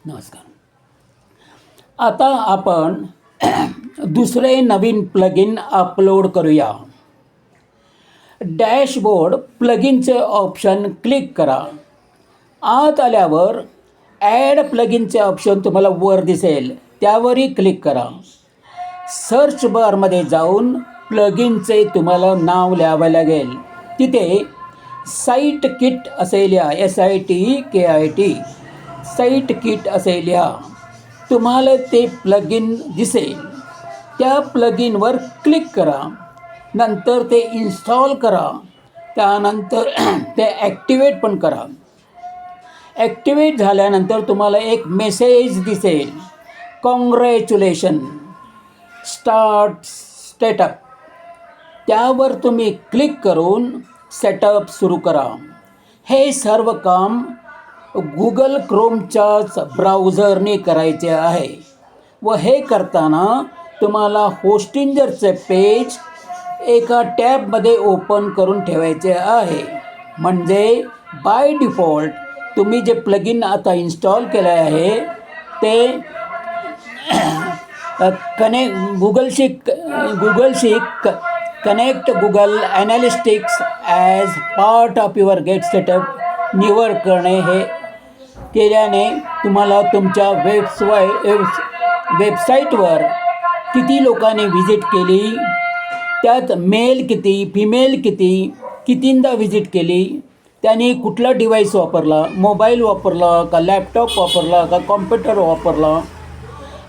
नमस्कार. आता आपण दुसरे नवीन प्लगिन अपलोड करूया. डॅशबोर्ड प्लगिनचे ऑप्शन क्लिक करा. आत आल्यावर ॲड प्लगिनचे ऑप्शन तुम्हाला वर दिसेल, त्यावरही क्लिक करा. सर्च बारमध्ये जाऊन प्लगिनचे तुम्हाला नाव लिहावे लागेल. तिथे साईट किट असे लिहा, SITKIT साईट किट असे लिहा. तुम्हाला ते प्लगिन दिसेल. त्या प्लगिनवर क्लिक करा. नंतर ते इन्स्टॉल करा. त्यानंतर ते ॲक्टिवेट पण करा. ॲक्टिवेट झाल्यानंतर तुम्हाला एक मेसेज दिसेल, कॉंग्रॅच्युलेशन स्टार्ट सेटअप. त्यावर तुम्ही क्लिक करून सेटअप सुरू करा. हे सर्व काम गुगल क्रोमच्याच ब्राउझरने करायचे आहे व हे करताना तुम्हाला होस्टिंजरचे पेज एका टॅबमध्ये ओपन करून ठेवायचे आहे. म्हणजे बाय डिफॉल्ट तुम्ही जे प्लगिन आता इन्स्टॉल केले आहे ते गुगलशी connect Google analytics as part of your get setup निवड करणे. हे केल्याने तुम्हाला तुमच्या वेबसाईटवर किती लोकांनी व्हिजिट केली, त्यात मेल किती, फिमेल किती, कितींदा व्हिजिट केली, त्यांनी कुठला डिव्हाइस वापरला, मोबाईल वापरला का लॅपटॉप वापरला का कॉम्प्युटर वापरला,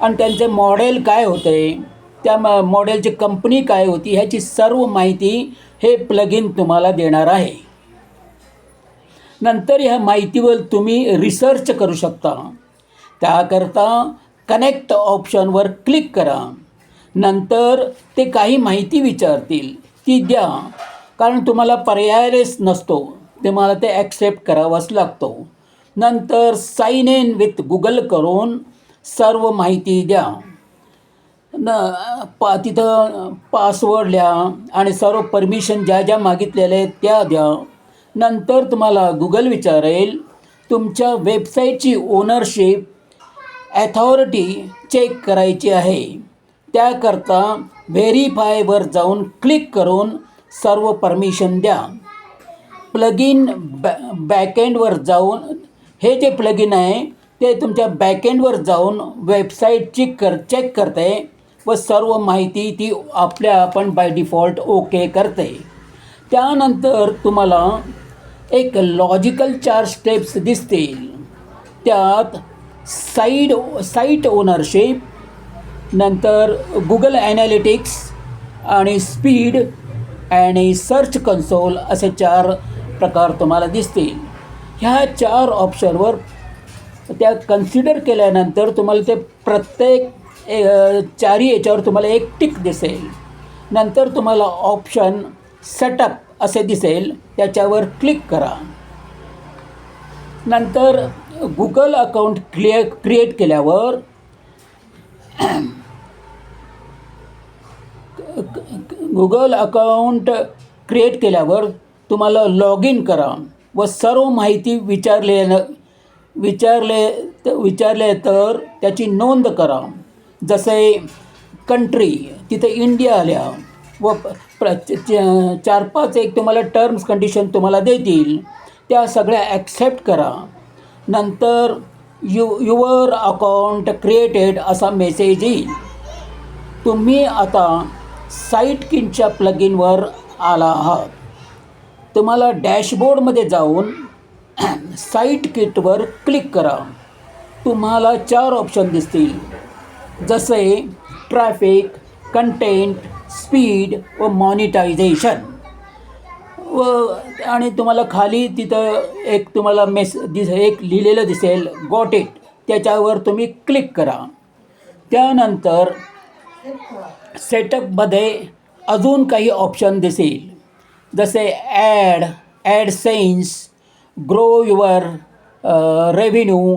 आणि त्यांचे मॉडेल काय होते, त्या मॉडेलची कंपनी काय होती, ह्याची सर्व माहिती हे प्लगिन तुम्हाला देणार आहे. नंतर ह्या माहितीवर तुम्ही रिसर्च करू शकता. त्याकरता कनेक्ट ऑप्शनवर क्लिक करा. नंतर ते काही माहिती विचारतील, ती द्या. कारण तुम्हाला पर्यायच नसतो, तुम्हाला ते ॲक्सेप्ट करावाच लागतो. नंतर साइन इन विथ गुगल करून सर्व माहिती द्या. तिथं पासवर्ड लिहा आणि सर्व परमिशन ज्या ज्या मागितलेल्या आहेत त्या द्या. नंतर तुम्हाला गुगल विचारेल तुमच्या वेबसाईटची ओनरशिप ॲथॉरिटी चेक करायची आहे. त्याकरता व्हेरीफायवर जाऊन क्लिक करून सर्व परमिशन द्या. प्लगिन बॅकएंडवर जाऊन हे जे प्लगिन आहे ते तुमच्या बॅकएंडवर जाऊन वेबसाईट चेक करते व सर्व माहिती ती आपण बाय डिफॉल्ट ओके करते. त्यानंतर तुम्हाला एक लॉजिकल 4 स्टेप्स दिसतील. त्यात साईट ओनरशिप, नंतर गुगल ॲनालिटिक्स आणि स्पीड आणि सर्च कन्सोल असे 4 प्रकार तुम्हाला दिसतील. ह्या 4 ऑप्शनवर त्या कन्सिडर केल्यानंतर तुम्हाला ते प्रत्येक 4 याच्यावर तुम्हाला एक टिक दिसेल. नंतर तुम्हाला ऑप्शन सेटअप असे दिसेल, त्याच्यावर क्लिक करा. नंतर गुगल अकाउंट क्रिएट केल्यावर तुम्हाला लॉग इन करा व सर्व माहिती विचारले तर त्याची नोंद करा. जसे कंट्री तिथे इंडिया आल्या व 4-5 एक तुम्हाला टर्म्स कंडिशन तुम्हाला देतील, त्या सगळ्या ॲक्सेप्ट करा. नंतर युअर अकाउंट क्रिएटेड असा मेसेज येईल. तुम्ही आता साईट किटच्या प्लगिनवर आला आहात. तुम्हाला डॅशबोर्डमध्ये जाऊन साईट किटवर क्लिक करा. तुम्हाला 4 ऑप्शन दिसतील, जसे ट्रॅफिक, कंटेंट, स्पीड व मॉनिटायझेशन. आणि तुम्हाला खाली तिथं एक तुम्हाला एक लिहिलेलं दिसेल, गॉट इट. त्याच्यावर तुम्ही क्लिक करा. त्यानंतर सेटअपमध्ये अजून काही ऑप्शन दिसेल, जसे ॲडसेन्स, ग्रो युअर रेव्हेन्यू.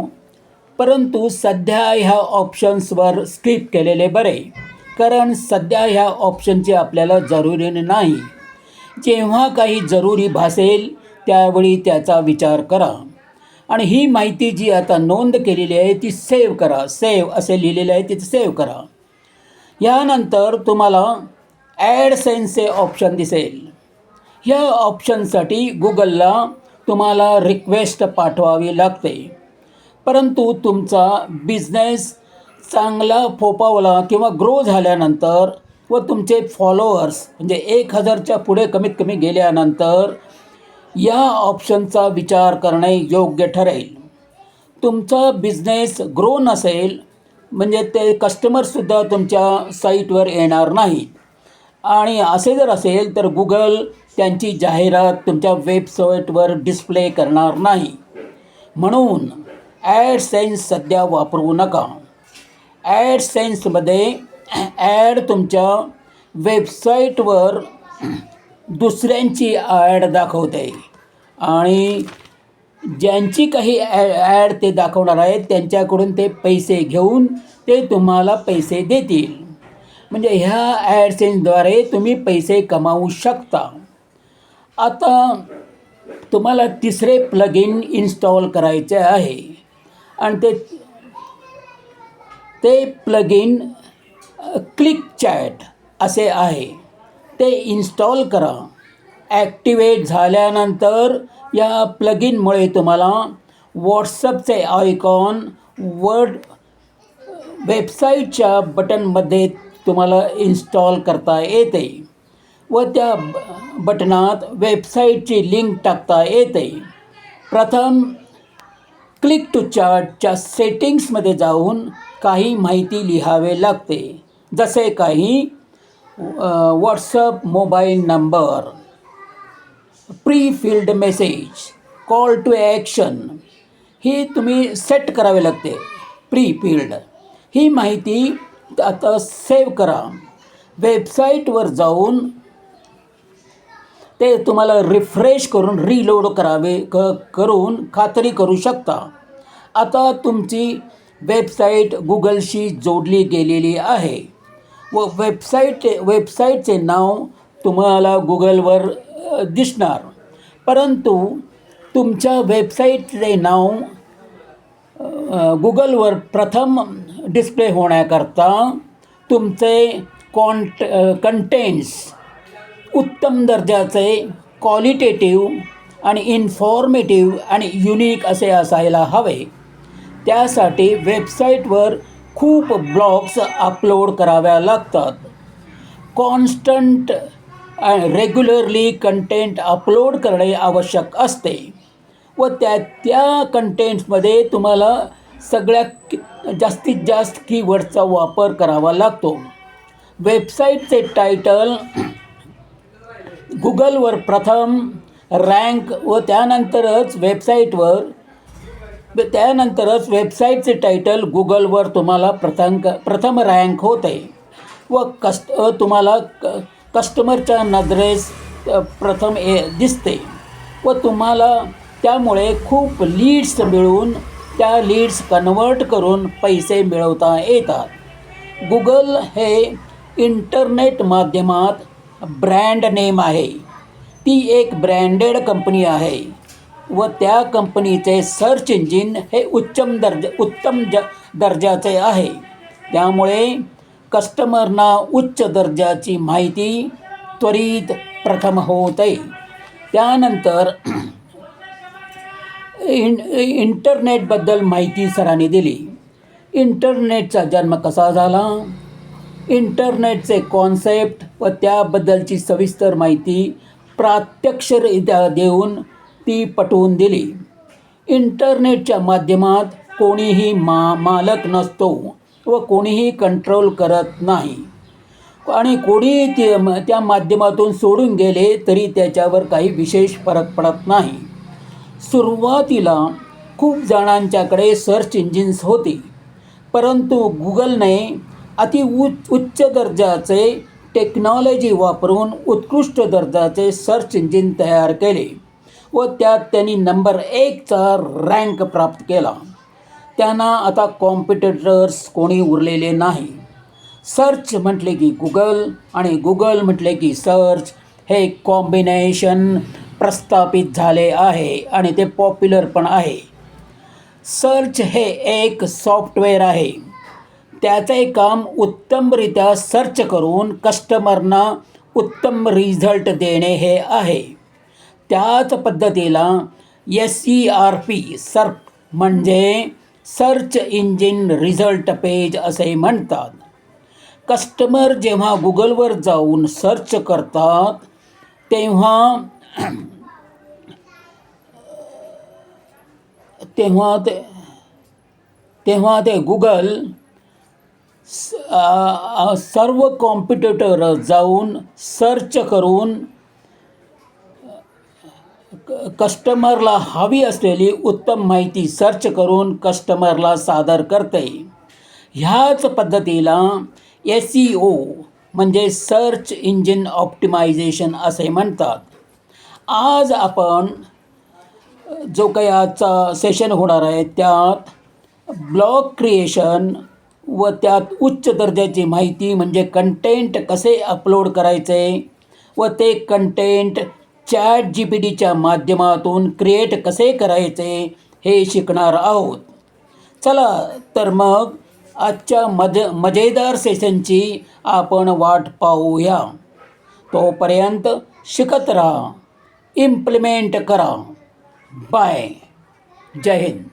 परंतु सध्या ह्या ऑप्शन्सवर स्किप केलेले बरे, कारण सध्या ह्या ऑप्शनची आपल्याला जरुरी नाही. जेव्हा काही जरुरी भासेल त्यावेळी त्याचा विचार करा. आणि ही माहिती जी आता नोंद केलेली आहे ती सेव्ह करा. सेव्ह असे लिहिलेले आहे तिथे सेव्ह करा. यानंतर तुम्हाला ॲडसेन्स हे ऑप्शन दिसेल. ह्या ऑप्शनसाठी गुगलला तुम्हाला रिक्वेस्ट पाठवावी लागते. परंतु तुमचा बिझनेस चांगला फोपावला किंवा ग्रो झाल्यानंतर व तुमचे फॉलोअर्स म्हणजे 1000च्या पुढे कमीत कमी गेल्यानंतर या ऑप्शनचा विचार करणे योग्य ठरेल. तुमचा बिझनेस ग्रो नसेल म्हणजे ते कस्टमरसुद्धा तुमच्या साईटवर येणार नाहीत आणि असे जर असेल तर गुगल त्यांची जाहिरात तुमच्या वेबसाईटवर डिस्प्ले करणार नाही. म्हणून ॲडसेन्स सध्या वापरू नका. ॲडसेन्समध्ये ॲड तुमच्या वेबसाईटवर दुसऱ्यांची ॲड दाखवते आणि ज्यांची काही ॲड ते दाखवणार आहेत त्यांच्याकडून ते पैसे घेऊन ते तुम्हाला पैसे देतील. म्हणजे ह्या ॲडसेन्सद्वारे तुम्ही पैसे कमावू शकता. आता तुम्हाला तिसरे प्लगइन इन्स्टॉल करायचे आहे आणि ते प्लगइन क्लिक चॅट असे आहे. ते इन्स्टॉल करा. ॲक्टिवेट झाल्यानंतर या प्लगइनमुळे तुम्हाला व्हॉट्सअपचे आयकॉन वेबसाईटच्या बटनमध्ये तुम्हाला इन्स्टॉल करता येते व त्या बटनात वेबसाईटची लिंक टाकता येते. प्रथम क्लिक टू चॅटच्या सेटिंग्समध्ये जाऊन काही माहिती लिहावे लागते, जसे काही WhatsApp mobile number, pre filled message, call to action ही तुम्ही सेट करावे लागते. प्री फिल्ड ही माहिती आता सेव्ह करा. वेबसाईटवर जाऊन ते तुम्हाला रिफ्रेश करून रीलोड करून खात्री करू शकता. आता तुमची वेबसाईट गुगलशी जोडली गेलेली आहे व वेबसाईटचे नाव तुम्हाला गुगलवर दिसणार. परंतु तुमच्या वेबसाईटचे नाव गुगलवर प्रथम डिस्प्ले होण्याकरता तुमचे कंटेंट्स उत्तम दर्जाचे, क्वालिटेटिव्ह आणि इन्फॉर्मेटिव्ह आणि युनिक असे असायला हवे. त्यासाठी वेबसाईटवर खूप ब्लॉग्स अपलोड कराव्या लागतात. कॉन्स्टंट रेग्युलरली कंटेंट अपलोड करणे आवश्यक असते व त्या कंटेंट्समध्ये तुम्हाला सगळ्यात जास्तीत जास्त कीवर्डचा वापर करावा लागतो. वेबसाईटचे टायटल गुगलवर प्रथम रँक व त्यानंतरच वेबसाईटचे टायटल गुगलवर तुम्हाला प्रथम रँक होते व तुम्हाला कस्टमरच्या नजरेस प्रथम दिसते व तुम्हाला त्यामुळे खूप लीड्स मिळून त्या लीड्स कन्वर्ट करून पैसे मिळवता येतात. गुगल हे इंटरनेट माध्यमात ब्रँड नेम आहे. ती एक ब्रँडेड कंपनी आहे व त्या कंपनीचे सर्च इंजिन हे उत्तम दर्जाचे आहे. त्यामुळे कस्टमरना उच्च दर्जाची माहिती त्वरित प्रथम होते. त्यानंतर इंटरनेटबद्दल माहिती सरांनी दिली. इंटरनेटचा जन्म कसा झाला, इंटरनेटचे कॉन्सेप्ट व त्याबद्दलची सविस्तर माहिती प्रात्यक्षरित्या देऊन ती पटवून दिली. इंटरनेटच्या माध्यमात कोणीही मालक नसतो व कोणीही कंट्रोल करत नाही आणि कोणी त्या माध्यमातून सोडून गेले तरी त्याच्यावर काही विशेष फरक पडत नाही. सुरुवातीला खूप जणांच्याकडे सर्च इंजिन्स होती, परंतु गुगलने उच्च दर्जाचे टेक्नॉलॉजी वापरून उत्कृष्ट दर्जाचे सर्च इंजिन तयार केले व त्यात त्यांनी नंबर 1चा रँक प्राप्त केला. त्यांना आता कॉम्पिटिटर्स कोणी उरलेले नाही. सर्च म्हटले की गुगल आणि गुगल म्हटले की सर्च हे कॉम्बिनेशन प्रस्थापित झाले आहे आणि ते पॉप्युलर पण आहे. सर्च हे एक सॉफ्टवेअर आहे. त्याचे काम उत्तमरित्या सर्च करून कस्टमरना उत्तम रिझल्ट देणे हे आहे. त्याच पद्धतीला SERP म्हणजे सर्च इंजिन रिझल्ट पेज असे म्हणतात. कस्टमर जेव्हा गुगलवर जाऊन सर्च करतात तेव्हा तेव्हा ते तेव्हा ते गुगल सर्व कॉम्पिटिटर जाऊन सर्च करून कस्टमरला हवी असलेली उत्तम माहिती सर्च करून कस्टमरला सादर करते. ह्याच पद्धतीला SEO म्हणजे सर्च इंजिन ऑप्टिमायझेशन असे म्हणतात. आज आपण जो काही आजचा सेशन होणार आहे त्यात ब्लॉग क्रिएशन व त्यात उच्च दर्जाची माहिती म्हणजे कंटेंट कसे अपलोड करायचे व ते कंटेंट ChatGPTच्या माध्यमातून क्रिएट कसे करायचे हे शिकणार आहोत. चला तर मग आजच्या मजेदार सेशनची आपण वाट पाहूया. तोपर्यंत शिकत राहा, इम्प्लिमेंट करा. बाय. जय हिंद.